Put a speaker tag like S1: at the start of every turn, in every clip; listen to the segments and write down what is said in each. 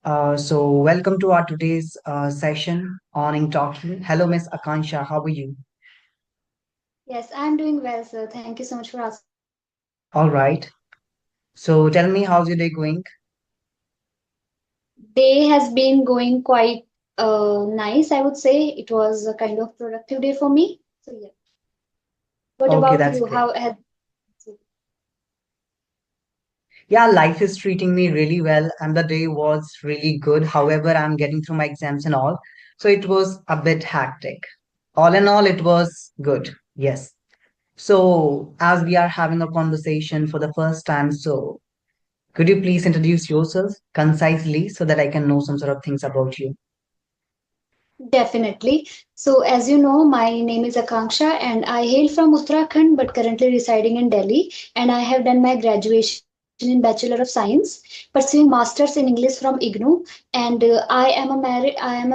S1: Welcome to our today's session on Engtalki. Hello, Miss Akansha. How are you?
S2: Yes, I'm doing well, sir. Thank you so much for asking.
S1: All right. So, tell me, how's your day going?
S2: Day has been going quite nice, I would say. It was a kind of productive day for me. So yeah. What
S1: Okay,
S2: about
S1: that's
S2: you?
S1: great.
S2: How had
S1: Yeah, life is treating me really well, and the day was really good. However, I'm getting through my exams and all, so it was a bit hectic. All in all, it was good. Yes. So, as we are having a conversation for the first time, so could you please introduce yourself concisely so that I can know some sort of things about you?
S2: Definitely. So, as you know, my name is Akanksha and I hail from Uttarakhand but currently residing in Delhi. And I have done my graduation in Bachelor of Science, pursuing Masters in English from IGNOU. And I am a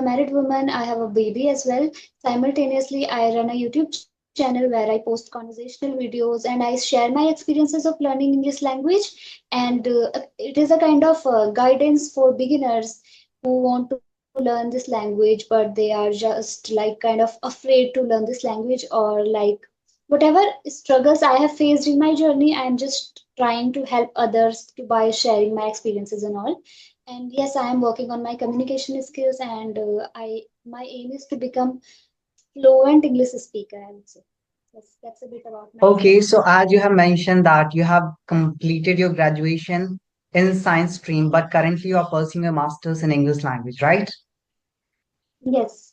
S2: married woman. I have a baby as well. Simultaneously, I run a YouTube channel where I post conversational videos and I share my experiences of learning English language. And it is a kind of guidance for beginners who want to learn this language but they are just like kind of afraid to learn this language or like whatever struggles I have faced in my journey. I am just trying to help others to by sharing my experiences and all. And yes, I am working on my communication skills and I my aim is to become fluent English speaker, I would say. Yes, that's a bit about myself.
S1: Okay, so as you have mentioned that you have completed your graduation in science stream, but currently you are pursuing a master's in English language, right?
S2: Yes,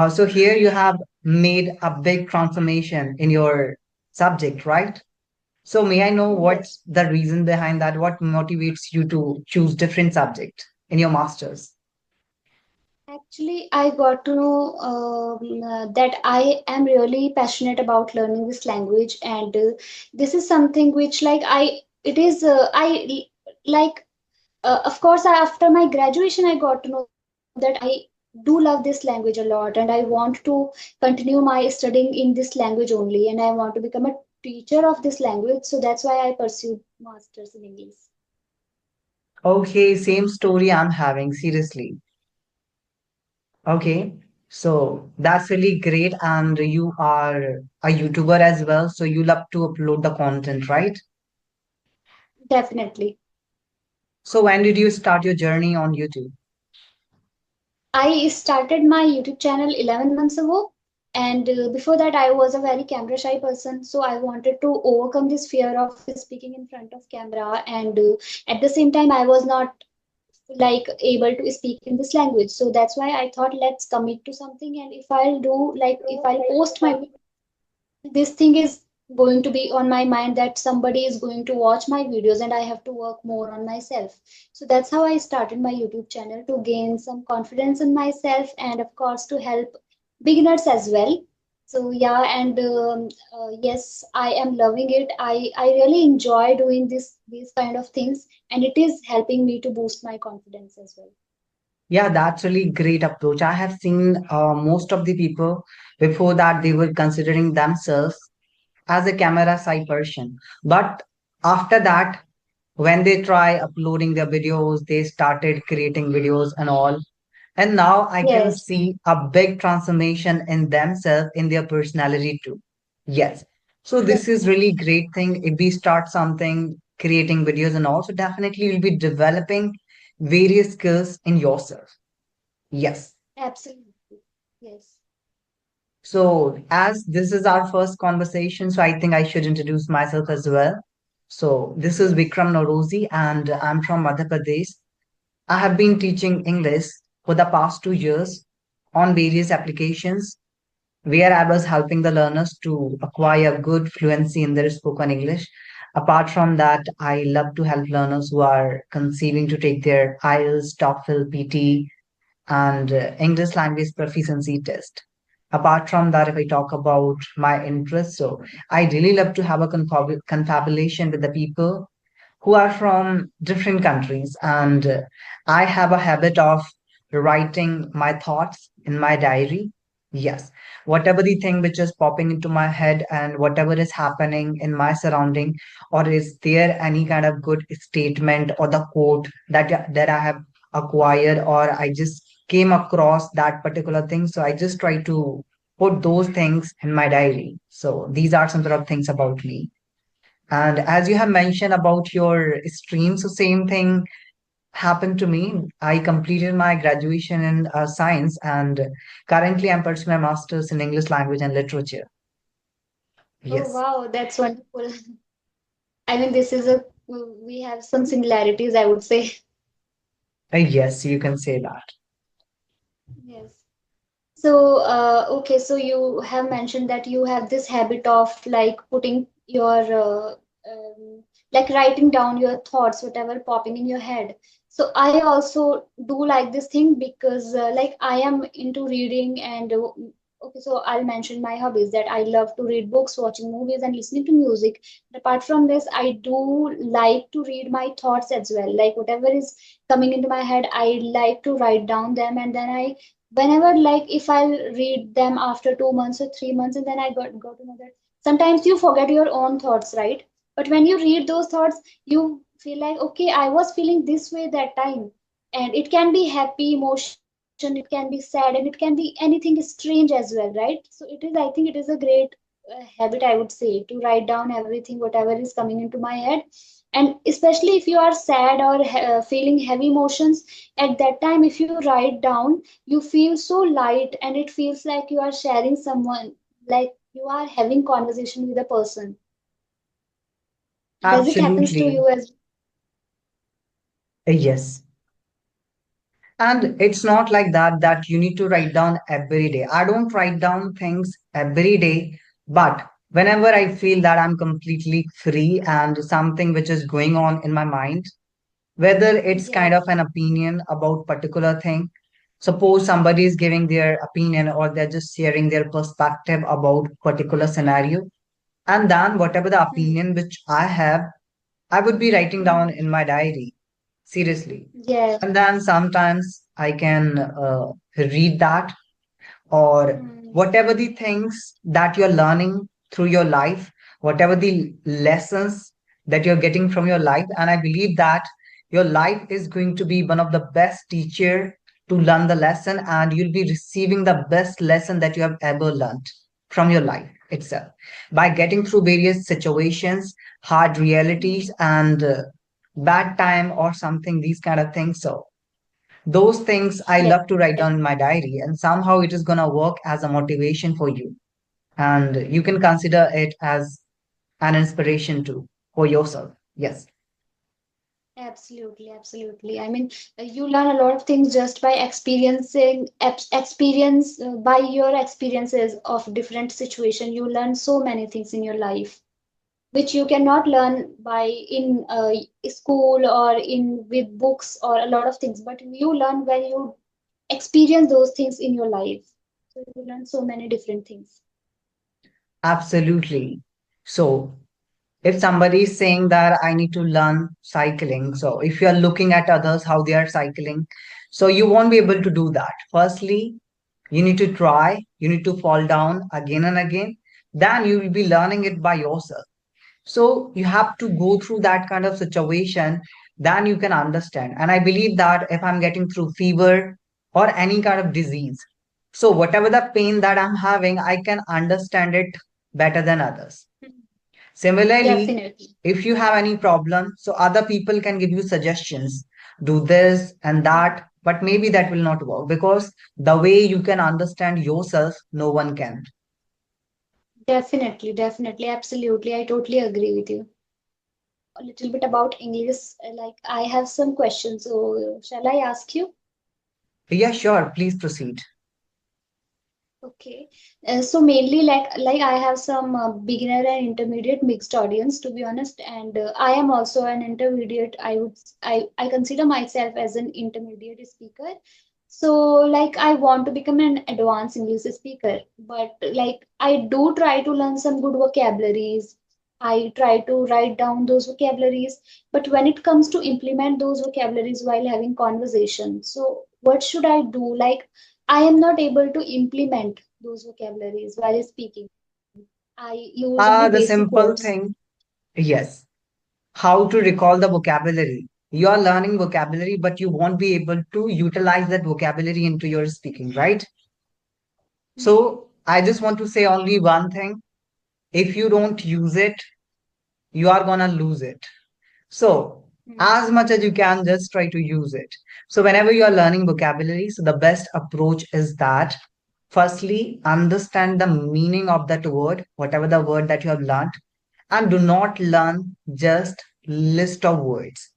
S1: So here you have made a big transformation in your subject, right? So may I know
S2: yes.
S1: what's the reason behind that? What motivates you to choose different subject in your master's?
S2: Actually, I got to know that I am really passionate about learning this language, and this is something which, like, it is, like, of course, after my graduation, I got to know that I do love this language a lot, and I want to continue my studying in this language only, and I want to become a teacher of this language. So that's why I pursued masters in English.
S1: Okay, same story I'm having, seriously. Okay, so that's really great. And you are a YouTuber as well, so you love to upload the content, right?
S2: Definitely.
S1: So when did you start your journey on YouTube?
S2: I started my YouTube channel 11 months ago, and before that, I was a very camera shy person. So I wanted to overcome this fear of speaking in front of camera, and at the same time, I was not like able to speak in this language. So that's why I thought, let's commit to something, and if I'll do like if I'll post my this thing is going to be on my mind that somebody is going to watch my videos and I have to work more on myself. So that's how I started my YouTube channel, to gain some confidence in myself and of course to help beginners as well. So yeah, and yes, I am loving it. I really enjoy doing these kind of things, and it is helping me to boost my confidence as well.
S1: Yeah, that's really great approach. I have seen most of the people before that they were considering themselves as a camera shy person. But after that, when they try uploading their videos, they started creating videos and all. And now I can
S2: Yes,
S1: see a big transformation in themselves, in their personality too. Yes. So this is
S2: definitely.
S1: really great thing. If we start something, creating videos and also definitely you'll be developing various skills in yourself. Yes.
S2: Absolutely. Yes.
S1: So as this is our first conversation, so I think I should introduce myself as well. So this is
S2: Yes.
S1: Vikram Norozi and I'm from Madhya Pradesh. I have been teaching English for the past 2 years on various applications where I was helping the learners to acquire good fluency in their spoken English. Apart from that, I love to help learners who are conceiving to take their IELTS, TOEFL, PT, and English language proficiency test. Apart from that, if I talk about my interests, so I really love to have a confabulation with the people who are from different countries. And I have a habit of writing my thoughts in my diary. Yes, whatever the thing which is popping into my head and whatever is happening in my surrounding, or is there any kind of good statement or the quote that I have acquired or I just came across that particular thing. So I just try to put those things in my diary. So these are some sort of things about me. And as you have mentioned about your stream, so same thing happened to me. I completed my graduation in science, and currently I'm pursuing my master's in English language and literature.
S2: Oh
S1: Yes.
S2: wow, that's wonderful. I mean, this is a we have some similarities, I would say.
S1: Yes, you can say that.
S2: Yes. So, okay, so you have mentioned that you have this habit of like putting your like writing down your thoughts, whatever popping in your head. So I also do like this thing because like I am into reading and okay, so I'll mention my hobbies that I love to read books, watching movies, and listening to music. But apart from this, I do like to read my thoughts as well. Like whatever is coming into my head, I like to write down them, and then I whenever like if I'll read them after 2 months or 3 months and then I got to know that sometimes you forget your own thoughts, right? But when you read those thoughts, you feel like, okay, I was feeling this way that time. And it can be happy emotion, it can be sad, and it can be anything strange as well, right? So it is, I think it is a great habit, I would say, to write down everything, whatever is coming into my head. And especially if you are sad or feeling heavy emotions, at that time, if you write down, you feel so light and it feels like you are sharing someone, like you are having conversation with a person. Does it happens to
S1: Absolutely.
S2: you as
S1: Yes. And it's not like that you need to write down every day. I don't write down things every day, but whenever I feel that I'm completely free and something which is going on in my mind, whether it's kind
S2: yes.
S1: of an opinion about particular thing, suppose somebody is giving their opinion or they're just sharing their perspective about particular scenario, and then whatever the
S2: Hmm.
S1: opinion which I have, I would be writing down
S2: Hmm.
S1: in my diary. Seriously.
S2: Yes.
S1: And then sometimes I can read that, or
S2: Hmm.
S1: whatever the things that you're learning through your life, whatever the lessons that you're getting from your life. And I believe that your life is going to be one of the best teacher to learn the lesson, and you'll be receiving the best lesson that you have ever learned from your life itself by getting through various situations, hard realities,
S2: Hmm.
S1: and bad time or something, these kind of things. So those things I
S2: Yes.
S1: love to write down in my diary, and somehow it is going to work as a motivation for you. And you can consider it as an inspiration too for yourself. Yes,
S2: Absolutely, absolutely. I mean, you learn a lot of things just by experiencing experience by your experiences of different situation. You learn so many things in your life, which you cannot learn by in school or in with books or a lot of things, but you learn when you experience those things in your life, so you learn so many different things.
S1: absolutely. So if somebody is saying that I need to learn cycling, so if you are looking at others how they are cycling, so you won't be able to do that. Firstly, you need to try, you need to fall down again and again, then you will be learning it by yourself. So you have to go through that kind of situation, then you can understand. And I believe that if I'm getting through fever or any kind of disease, so whatever the pain that I'm having, I can understand it better than others. Similarly,
S2: Definitely.
S1: if you have any problem, so other people can give you suggestions, do this and that, but maybe that will not work because the way you can understand yourself, no one can.
S2: Definitely, definitely, absolutely. I totally agree with you. A little bit about English. Like I have some questions, so shall I ask you?
S1: Yeah, sure, please proceed.
S2: Okay. So mainly like I have some beginner and intermediate mixed audience to be honest, and I am also an intermediate. I consider myself as an intermediate speaker. So like I want to become an advanced English speaker, but like I do try to learn some good vocabularies. I try to write down those vocabularies, but when it comes to implement those vocabularies while having conversation, so what should I do? Like I am not able to implement those vocabularies while speaking. I use only
S1: The
S2: basic
S1: simple
S2: words.
S1: thing, yes. How to recall the vocabulary. You are learning vocabulary, but you won't be able to utilize that vocabulary into your speaking, right? So I just want to say only one thing. If you don't use it, you are gonna lose it. So, as much as you can, just try to use it. So, whenever you are learning vocabulary, so the best approach is that firstly, understand the meaning of that word, whatever the word that you have learned, and do not learn just list of words.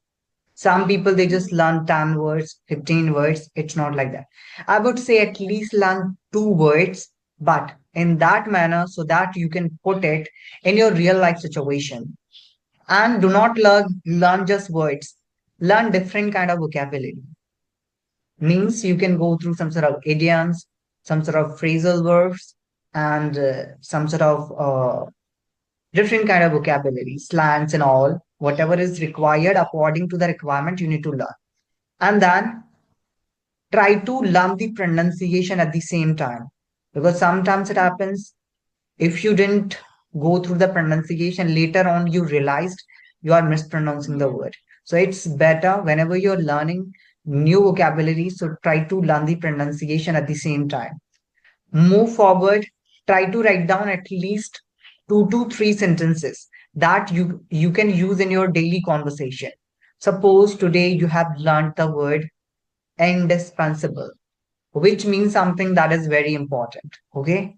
S1: Some people they just learn 10 words, 15 words. It's not like that. I would say at least learn two words, but in that manner so that you can put it in your real life situation, and do not learn just words. Learn different kind of vocabulary. Means you can go through some sort of idioms, some sort of phrasal verbs, and some sort of different kind of vocabulary, slangs and all. Whatever is required according to the requirement, you need to learn. And then try to learn the pronunciation at the same time. Because sometimes it happens, if you didn't go through the pronunciation, later on you realized you are mispronouncing the word. So it's better whenever you're learning new vocabulary, so try to learn the pronunciation at the same time. Move forward, try to write down at least 2 to 3 sentences that you can use in your daily conversation. Suppose today you have learned the word indispensable, which means something that is very important. Okay,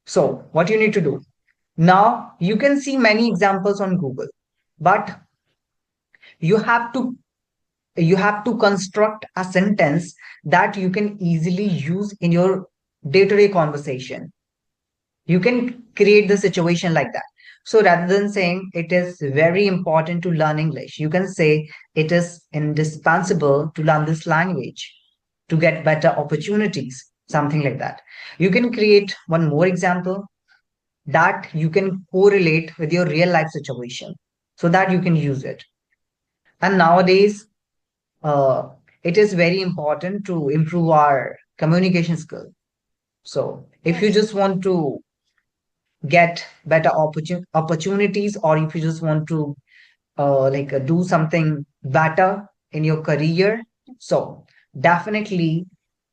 S1: so what you need to do now, you can see many examples on Google, but you have to you have to construct a sentence that you can easily use in your day-to-day conversation. You can create the situation like that. So rather than saying it is very important to learn English, you can say it is indispensable to learn this language to get better opportunities, something like that. You can create one more example that you can correlate with your real life situation so that you can use it. And nowadays, uh, it is very important to improve our communication skill. So if you just want to get better opportunities, or if you just want to do something better in your career, so definitely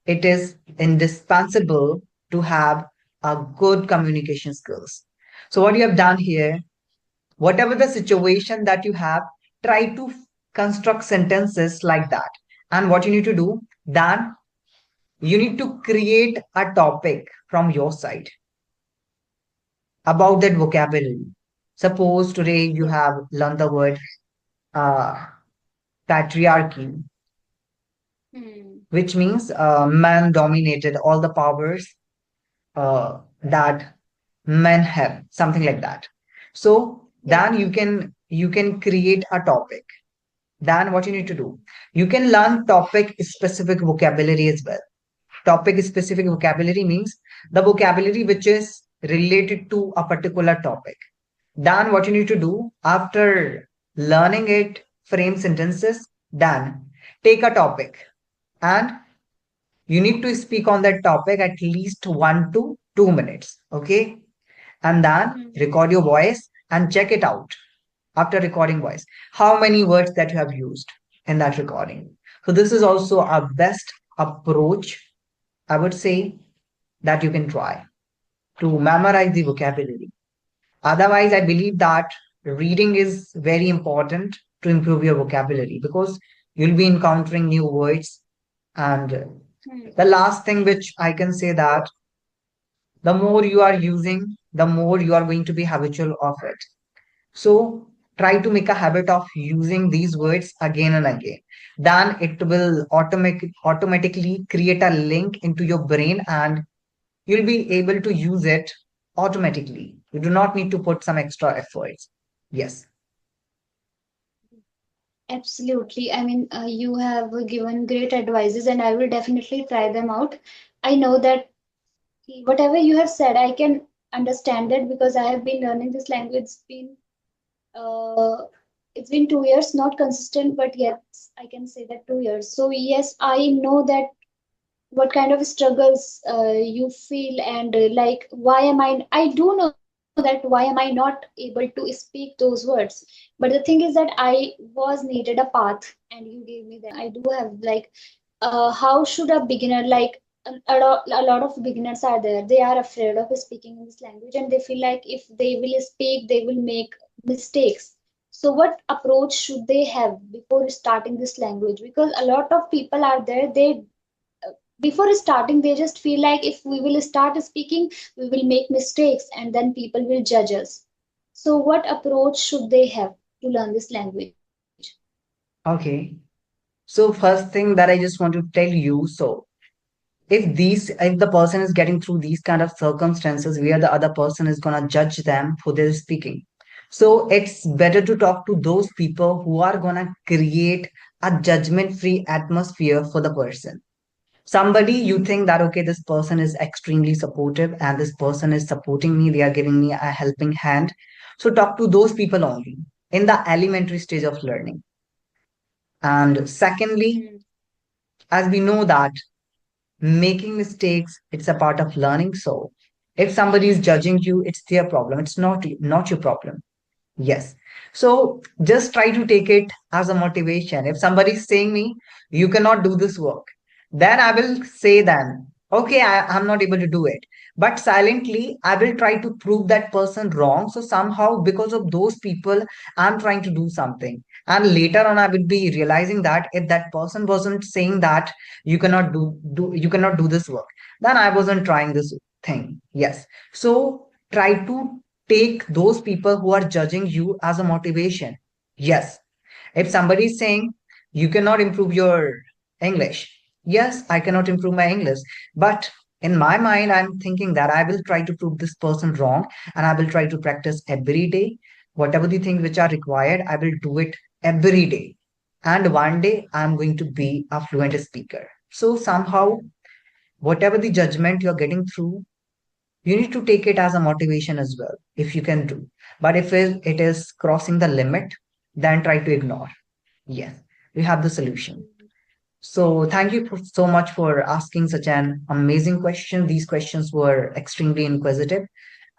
S1: it is indispensable to have a good communication skills. So what you have done here, whatever the situation that you have, try to construct sentences like that. And what you need to do, then you need to create a topic from your side about that vocabulary. Suppose today you have learned the word uh, patriarchy, which means man dominated all the powers that men have, something like that. So then you can create a topic. Then what you need to do, you can learn topic specific vocabulary as well. Topic specific vocabulary means the vocabulary which is related to a particular topic. Then what you need to do after learning it, frame sentences, then take a topic and you need to speak on that topic at least 1 to 2 minutes. Okay. And then record your voice and check it out after recording voice. How many words that you have used in that recording. So this is also a best approach, I would say, that you can try to memorize the vocabulary. Otherwise, I believe that reading is very important to improve your vocabulary because you'll be encountering new words. And the last thing which I can say that the more you are using, the more you are going to be habitual of it. So try to make a habit of using these words again and again. Then it will automatically create a link into your brain and you'll be able to use it automatically. You do not need to put some extra efforts. Yes.
S2: Absolutely. I mean, you have given great advices, and I will definitely try them out. I know that whatever you have said, I can understand that because I have been learning this language. Uh, it's been 2 years, not consistent, but yes, I can say that 2 years. So yes, I know that what kind of struggles you feel, and like why am I do know that why am I not able to speak those words. But the thing is that I was needed a path, and you gave me that. I do have like, how should a beginner like, a lot of beginners are there, they are afraid of speaking in this language, and they feel like if they will speak they will make mistakes. So what approach should they have before starting this language? Because a lot of people are there, they, before starting they just feel like if we will start speaking we will make mistakes and then people will judge us. So what approach should they have to learn this language?
S1: Okay. So first thing that I just want to tell you, so if the person is getting through these kind of circumstances where the other person is gonna judge them for their speaking, so it's better to talk to those people who are gonna create a judgment-free atmosphere for the person. Somebody you think that okay, this person is extremely supportive and this person is supporting me, they are giving me a helping hand. So talk to those people only in the elementary stage of learning. And secondly,
S2: Hmm.
S1: as we know that making mistakes, it's a part of learning. So if somebody is judging you, it's their problem, it's not your problem. Yes. So just try to take it as a motivation. If somebody is saying me, you cannot do this work, then I will say then, okay, I'm not able to do it. But silently, I will try to prove that person wrong. So somehow, because of those people, I'm trying to do something. And later on, I will be realizing that if that person wasn't saying that you cannot do this work, then I wasn't trying this thing. Yes. So try to take those people who are judging you as a motivation. Yes. If somebody is saying you cannot improve your English, yes, I cannot improve my English. But in my mind, I'm thinking that I will try to prove this person wrong and I will try to practice every day. Whatever the things which are required, I will do it every day. And one day I'm going to be a fluent speaker. So somehow, whatever the judgment you're getting through, you need to take it as a motivation as well, if you can do. But if it is crossing the limit, then try to ignore. Yes, we have the solution. So thank you so much for asking such an amazing question. These questions were extremely inquisitive.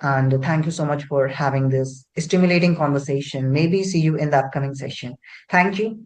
S1: And thank you so much for having this stimulating conversation. Maybe see you in the upcoming session. Thank you.